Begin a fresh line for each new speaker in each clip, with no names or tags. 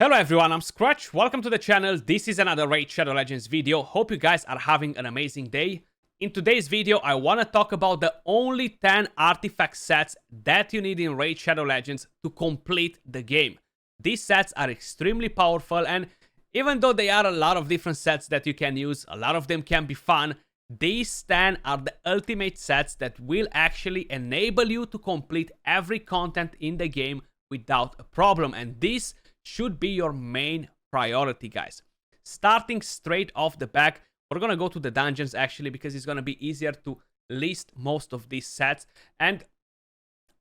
Hello everyone, I'm Skratch. Welcome to the channel. This is another Raid Shadow Legends video. Hope you guys are having an amazing day. In today's video, I want to talk about the only 10 artifact sets that you need in Raid Shadow Legends to complete the game. These sets are extremely powerful, and even though they are a lot of different sets that you can use, a lot of them can be fun, these 10 are the ultimate sets that will actually enable you to complete every content in the game without a problem, and this should be your main priority, guys. Starting straight off the back, we're gonna go to the dungeons actually because it's gonna be easier to list most of these sets, and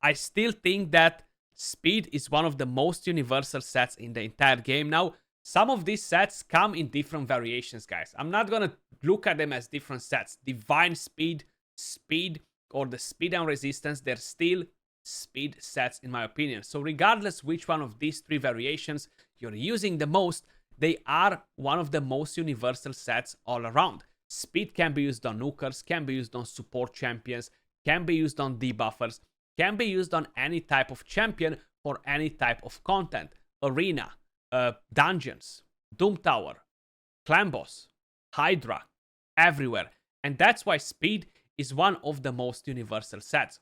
I still think that speed is one of the most universal sets in the entire game. Now, some of these sets come in different variations, guys. I'm not gonna look at them as different sets. Divine speed, or the speed and resistance, they're still speed sets in my opinion. So regardless which one of these three variations you're using the most, they are one of the most universal sets all around. Speed can be used on nukers, can be used on support champions, can be used on debuffers, can be used on any type of champion for any type of content. Arena, dungeons, Doom Tower, Clan Boss, Hydra, everywhere. And that's why speed is one of the most universal sets.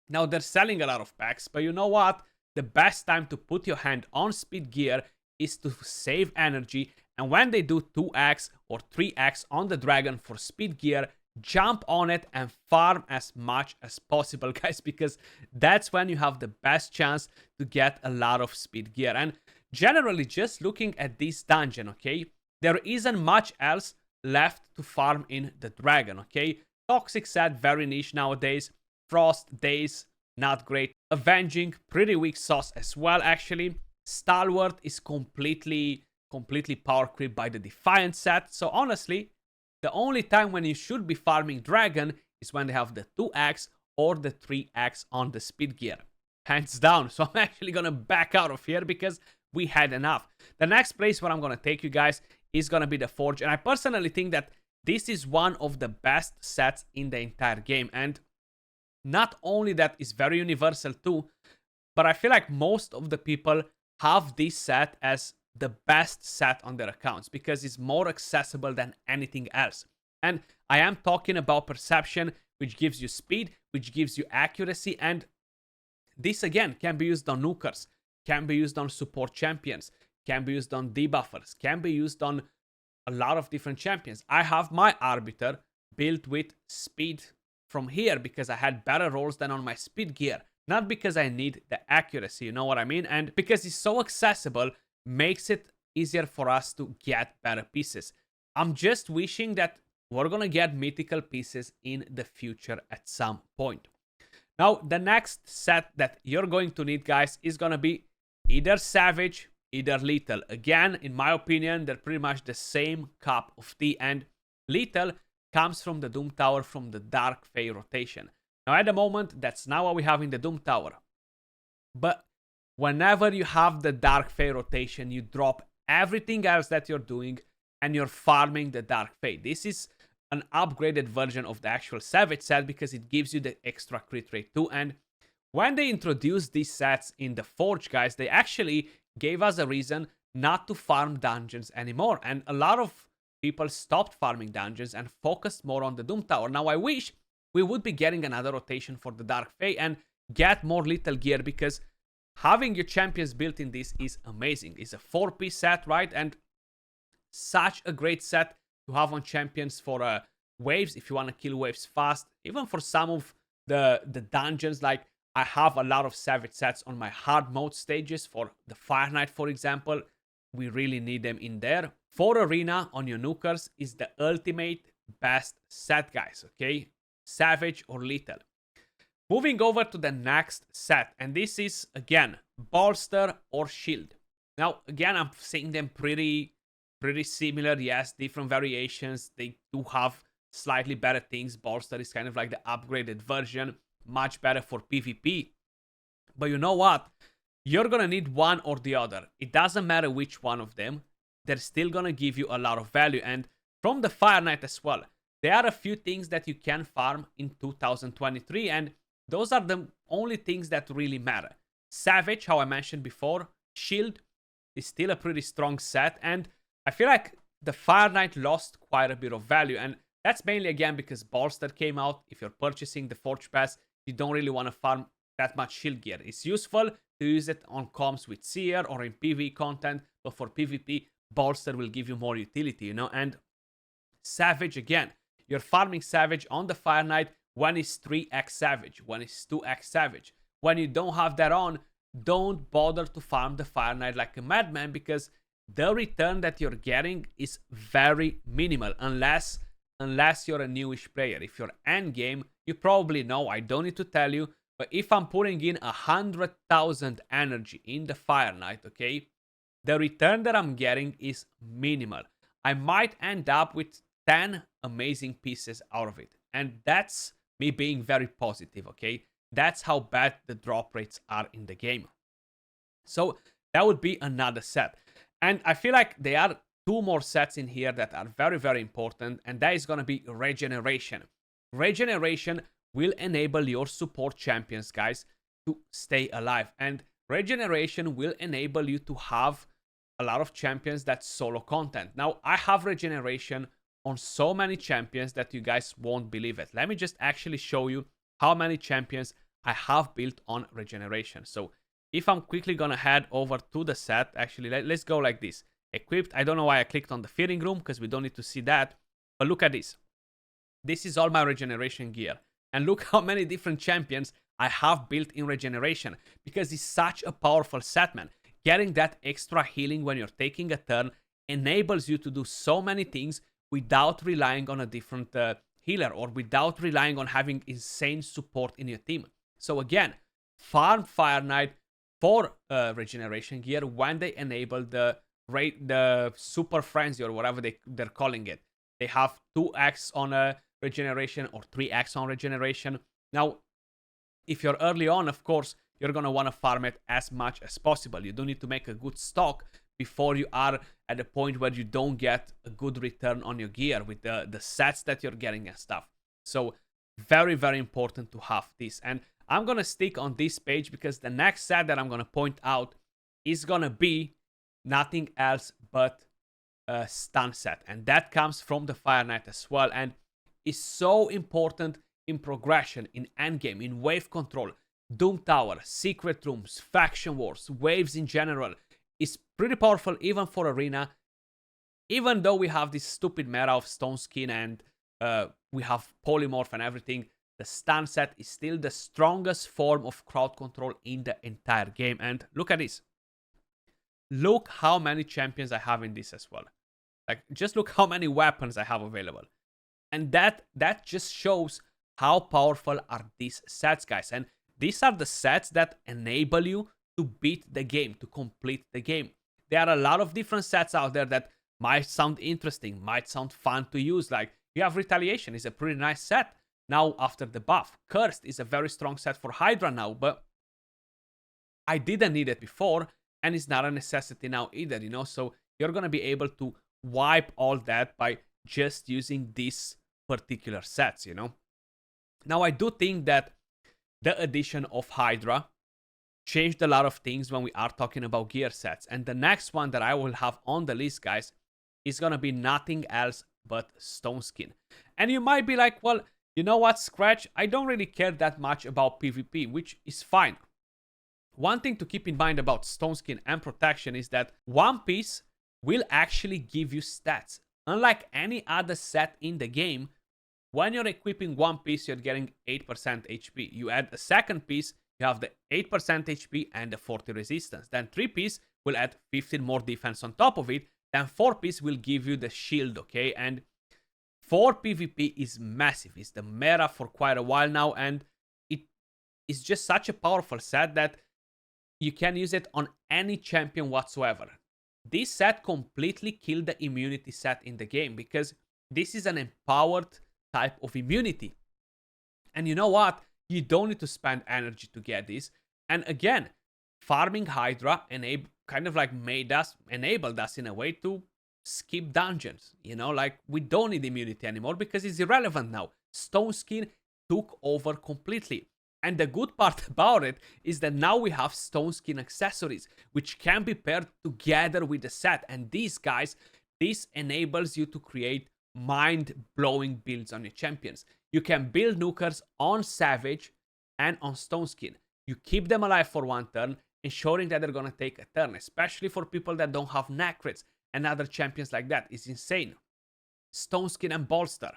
Now, they're selling a lot of packs, but you know what? The best time to put your hand on speed gear is to save energy, and when they do 2x or 3x on the dragon for speed gear, jump on it and farm as much as possible, guys, because that's when you have the best chance to get a lot of speed gear. And generally, just looking at this dungeon, okay, there isn't much else left to farm in the dragon, okay? Toxic set, very niche nowadays. Frost, Daze, not great. Avenging, pretty weak sauce as well, actually. Stalwart is completely power creep by the Defiant set. So honestly, the only time when you should be farming Dragon is when they have the 2x or the 3x on the speed gear. Hands down. So I'm actually gonna back out of here because we had enough. The next place where I'm gonna take you guys is gonna be the Forge. And I personally think that this is one of the best sets in the entire game. And not only that, is very universal too, but I feel like most of the people have this set as the best set on their accounts because it's more accessible than anything else. And I am talking about Perception, which gives you speed, which gives you accuracy, and this again can be used on nukers, can be used on support champions, can be used on debuffers, can be used on a lot of different champions. I have my Arbiter built with speed from here because I had better rolls than on my speed gear, not because I need the accuracy, you know what I mean? And because it's so accessible, makes it easier for us to get better pieces. I'm just wishing that we're gonna get mythical pieces in the future at some point. Now, the next set that you're going to need, guys, is gonna be either Savage, either Lethal. Again, in my opinion, they're pretty much the same cup of tea, and Lethal comes from the Doom Tower from the Dark Fae rotation. Now, at the moment, that's not what we have in the Doom Tower. But whenever you have the Dark Fae rotation, you drop everything else that you're doing and you're farming the Dark Fae. This is an upgraded version of the actual Savage set because it gives you the extra crit rate too. And when they introduced these sets in the Forge, guys, they actually gave us a reason not to farm dungeons anymore. And a lot of people stopped farming dungeons and focused more on the Doom Tower. Now, I wish we would be getting another rotation for the Dark Fae and get more lethal gear because having your champions built in this is amazing. It's a 4-piece set, right? And such a great set to have on champions for waves if you want to kill waves fast. Even for some of the dungeons, like I have a lot of Savage sets on my hard mode stages for the Fire Knight, for example. We really need them in there. For Arena on your nukers is the ultimate best set, guys, okay? Savage or Lethal. Moving over to the next set, and this is, again, Bolster or Shield. Now, again, I'm seeing them pretty similar. Yes, different variations. They do have slightly better things. Bolster is kind of like the upgraded version, much better for PvP. But you know what? You're gonna need one or the other. It doesn't matter which one of them. They're still gonna give you a lot of value. And from the Fire Knight as well, there are a few things that you can farm in 2023, and those are the only things that really matter. Savage, how I mentioned before, Shield, is still a pretty strong set, and I feel like the Fire Knight lost quite a bit of value, and that's mainly again because Bolster came out. If you're purchasing the Forge Pass, you don't really want to farm that much shield gear. It's useful to use it on comms with Seer or in PvE content, but for PvP, Bolster will give you more utility, you know. And Savage, again, you're farming Savage on the Fire Knight when it's 3x Savage, when it's 2x Savage. When you don't have that on, don't bother to farm the Fire Knight like a madman, because the return that you're getting is very minimal, unless you're a newish player. If you're endgame, you probably know, I don't need to tell you, but if I'm putting in 100,000 energy in the Fire Knight, okay, the return that I'm getting is minimal. I might end up with 10 amazing pieces out of it, and that's me being very positive, okay? That's how bad the drop rates are in the game. So that would be another set. And I feel like there are two more sets in here that are very, very important, and that is going to be Regeneration. Regeneration will enable your support champions, guys, to stay alive. And Regeneration will enable you to have a lot of champions that solo content. Now, I have Regeneration on so many champions that you guys won't believe it. Let me just actually show you how many champions I have built on Regeneration. So if I'm quickly gonna head over to the set, actually, let's go like this. Equipped, I don't know why I clicked on the feeding room, because we don't need to see that. But look at this. This is all my Regeneration gear. And look how many different champions I have built in Regeneration, because it's such a powerful set, man. Getting that extra healing when you're taking a turn enables you to do so many things without relying on a different healer, or without relying on having insane support in your team. So again, farm Fire Knight for Regeneration gear when they enable the Super Frenzy, or whatever they're calling it. They have 2x on Regeneration or 3x on Regeneration. Now, if you're early on, of course, you're going to want to farm it as much as possible. You do need to make a good stock before you are at the point where you don't get a good return on your gear with the sets that you're getting and stuff. So very, very important to have this. And I'm going to stick on this page, because the next set that I'm going to point out is going to be nothing else but a stun set. And that comes from the Fire Knight as well, and is so important in progression, in endgame, in wave control. Doom Tower, Secret Rooms, Faction Wars, waves in general is pretty powerful even for Arena. Even though we have this stupid meta of Stone Skin and we have Polymorph and everything, the stun set is still the strongest form of crowd control in the entire game. And look at this. Look how many champions I have in this as well. Like, just look how many weapons I have available. And that just shows how powerful are these sets, guys. And these are the sets that enable you to beat the game, to complete the game. There are a lot of different sets out there that might sound interesting, might sound fun to use. Like, you have Retaliation, is a pretty nice set now after the buff. Cursed is a very strong set for Hydra now, but I didn't need it before, and it's not a necessity now either, you know? So you're going to be able to wipe all that by just using these particular sets, you know? Now, I do think that the addition of Hydra changed a lot of things when we are talking about gear sets. And the next one that I will have on the list, guys, is going to be nothing else but Stone Skin. And you might be like, well, you know what, Skratch? I don't really care that much about PvP, which is fine. One thing to keep in mind about Stone Skin and Protection is that one piece will actually give you stats. Unlike any other set in the game, when you're equipping one piece, you're getting 8% HP. You add a second piece, you have the 8% HP and the 40 resistance. Then 3 piece will add 15 more defense on top of it. Then 4 piece will give you the shield, okay? And 4 PvP is massive. It's the meta for quite a while now, and it is just such a powerful set that you can use it on any champion whatsoever. This set completely killed the immunity set in the game, because this is an empowered type of immunity. And you know what? You don't need to spend energy to get this. And again, farming Hydra enabled us in a way to skip dungeons. You know, like, we don't need immunity anymore because it's irrelevant now. Stone Skin took over completely. And the good part about it is that now we have stone skin accessories, which can be paired together with the set. And these guys, this enables you to create mind-blowing builds on your champions. You can build nukers on Savage and on stone skin. You keep them alive for one turn, ensuring that they're gonna take a turn, especially for people that don't have Necrits and other champions like that. It's insane. Stone skin and bolster.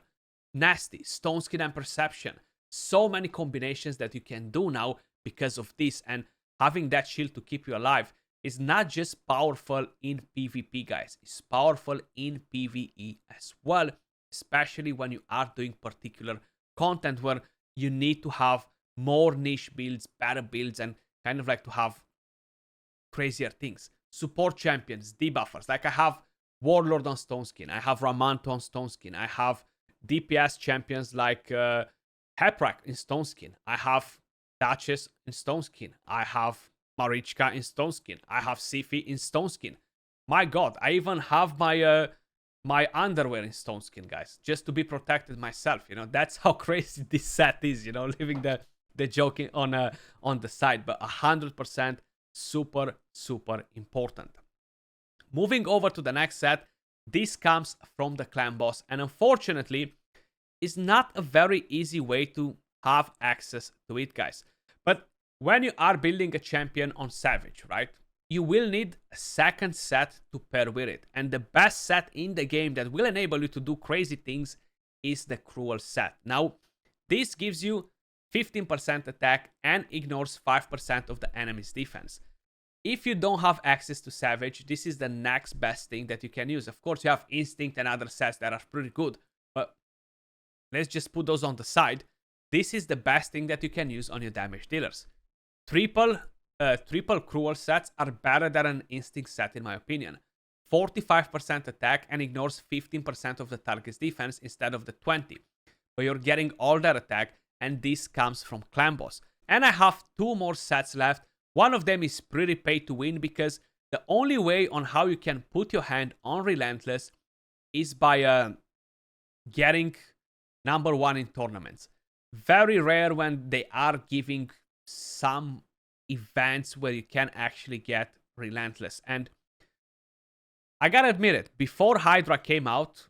Nasty. Stone skin and perception. So many combinations that you can do now because of this, and having that shield to keep you alive is not just powerful in PvP, guys. It's powerful in PvE as well, especially when you are doing particular content where you need to have more niche builds, better builds, and kind of like to have crazier things. Support champions, debuffers. Like I have Warlord on stone skin. I have Ramanto on stone skin. I have DPS champions like Heprak in stone skin. I have Duchess in stone skin. I have Marichka in stone skin. I have Sifi in stone skin. My god, I even have my my underwear in stone skin, guys, just to be protected myself. You know, that's how crazy this set is, you know, leaving the joking on the side, but 100% super important. Moving over to the next set, this comes from the clan boss, and unfortunately is not a very easy way to have access to it, guys. But when you are building a champion on Savage, right, you will need a second set to pair with it. And the best set in the game that will enable you to do crazy things is the Cruel set. Now, this gives you 15% attack and ignores 5% of the enemy's defense. If you don't have access to Savage, this is the next best thing that you can use. Of course, you have Instinct and other sets that are pretty good, but let's just put those on the side. This is the best thing that you can use on your damage dealers. Triple Cruel sets are better than an Instinct set in my opinion. 45% attack and ignores 15% of the target's defense instead of the 20. But you're getting all that attack, and this comes from Clan Boss. And I have two more sets left. One of them is pretty pay to win because the only way on how you can put your hand on Relentless is by getting number 1 in tournaments. Very rare when they are giving some events where you can actually get Relentless. And I gotta admit it, before Hydra came out,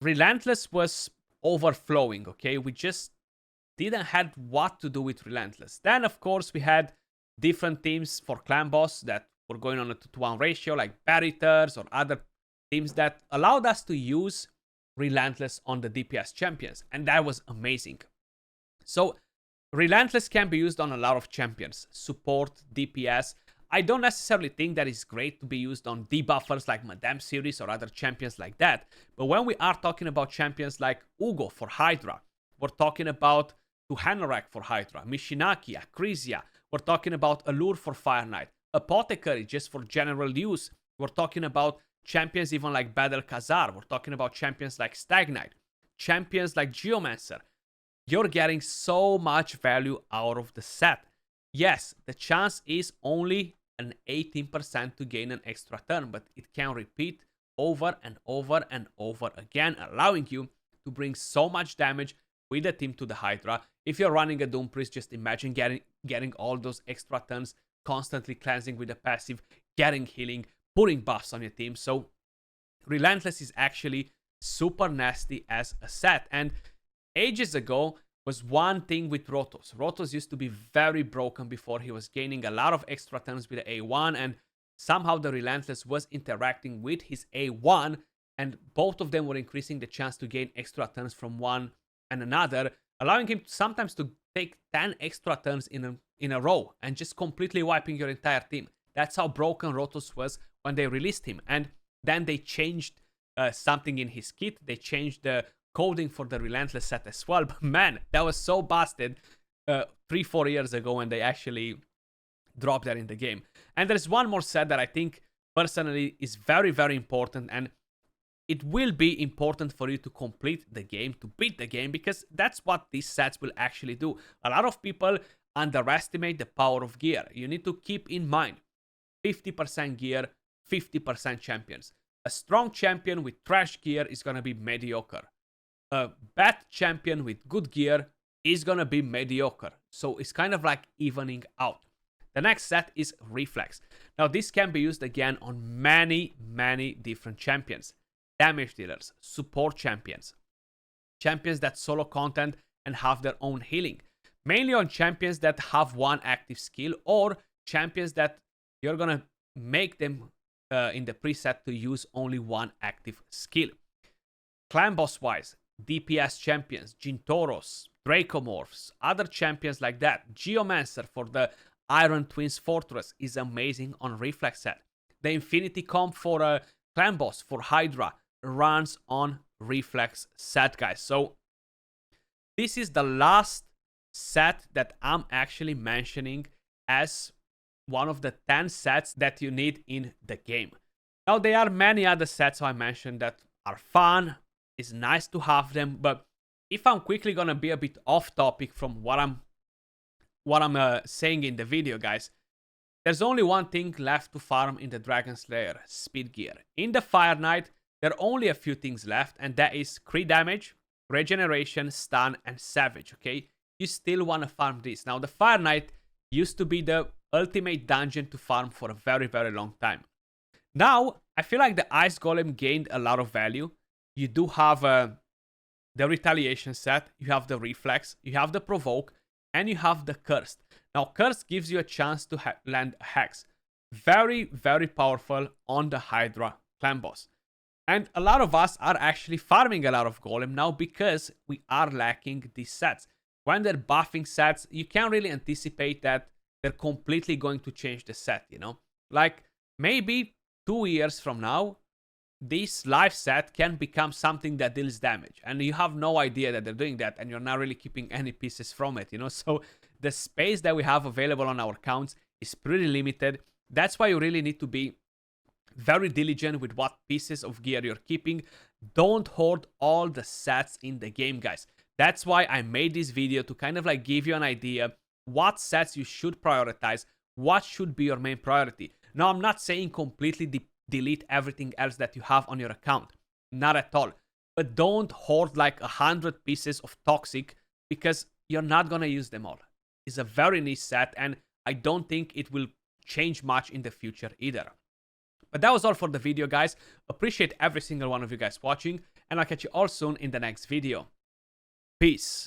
Relentless was overflowing, okay? We just didn't have what to do with Relentless. Then, of course, we had different teams for Clan Boss that were going on a 2-to-1 ratio, like Barriters or other teams that allowed us to use Relentless on the DPS champions, and that was amazing. So, Relentless can be used on a lot of champions, support, DPS. I don't necessarily think that it's great to be used on debuffers like Madame Series or other champions like that, but when we are talking about champions like Ugo for Hydra, we're talking about Tuhanorak for Hydra, Mishinaki, Akrisia, we're talking about Allure for Fire Knight, Apothecary just for general use, we're talking about champions even like Battle Khazar, we're talking about champions like Stag Knight, champions like Geomancer. You're getting so much value out of the set. Yes, the chance is only an 18% to gain an extra turn, but it can repeat over and over and over again, allowing you to bring so much damage with the team to the Hydra. If you're running a Doom Priest, just imagine getting all those extra turns, constantly cleansing with the passive, getting healing, putting buffs on your team. So Relentless is actually super nasty as a set. And ages ago was one thing with Rotos. Rotos used to be very broken before. He was gaining a lot of extra turns with the A1, and somehow the Relentless was interacting with his A1, and both of them were increasing the chance to gain extra turns from one and another, allowing him sometimes to take 10 extra turns in a row and just completely wiping your entire team. That's how broken Rotos was when they released him. And then they changed something in his kit. They changed the coding for the Relentless set as well. But man, that was so busted 3-4 years ago when they actually dropped that in the game. And there's one more set that I think personally is very, very important, and it will be important for you to complete the game, to beat the game, because that's what these sets will actually do. A lot of people underestimate the power of gear. You need to keep in mind 50% gear, 50% champions. A strong champion with trash gear is going to be mediocre. A bad champion with good gear is gonna be mediocre. So it's kind of like evening out. The next set is Reflex. Now this can be used again on many different champions. Damage dealers, support champions, champions that solo content and have their own healing. Mainly on champions that have one active skill, or champions that you're gonna make them in the preset to use only one active skill. Clan boss wise, DPS champions, Jintoros, Dracomorphs, other champions like that. Geomancer for the Iron Twins Fortress is amazing on Reflex set. The Infinity Comp for Clan boss for Hydra runs on Reflex set, guys. So this is the last set that I'm actually mentioning as one of the 10 sets that you need in the game. Now there are many other sets I mentioned that are fun. It's nice to have them, but if I'm quickly gonna be a bit off topic from what I'm saying in the video, guys, there's only one thing left to farm in the Dragon Slayer, Speed Gear. In the Fire Knight, there are only a few things left, and that is crit damage, regeneration, stun, and savage, okay? You still want to farm this. Now, the Fire Knight used to be the ultimate dungeon to farm for a very long time. Now, I feel like the Ice Golem gained a lot of value. You do have the Retaliation set, you have the Reflex, you have the Provoke, and you have the Cursed. Now, Cursed gives you a chance to land a Hex. Very powerful on the Hydra clan boss. And a lot of us are actually farming a lot of Golem now because we are lacking these sets. When they're buffing sets, you can't really anticipate that they're completely going to change the set, you know? Like, maybe 2 years from now, this life set can become something that deals damage. And you have no idea that they're doing that, and you're not really keeping any pieces from it, you know? So the space that we have available on our accounts is pretty limited. That's why you really need to be very diligent with what pieces of gear you're keeping. Don't hoard all the sets in the game, guys. That's why I made this video, to kind of like give you an idea what sets you should prioritize, what should be your main priority. Now, I'm not saying completely delete everything else that you have on your account. Not at all. But don't hoard like 100 pieces of Toxic, because you're not gonna use them all. It's a very niche set, and I don't think it will change much in the future either. But that was all for the video, guys. Appreciate every single one of you guys watching, and I'll catch you all soon in the next video. Peace.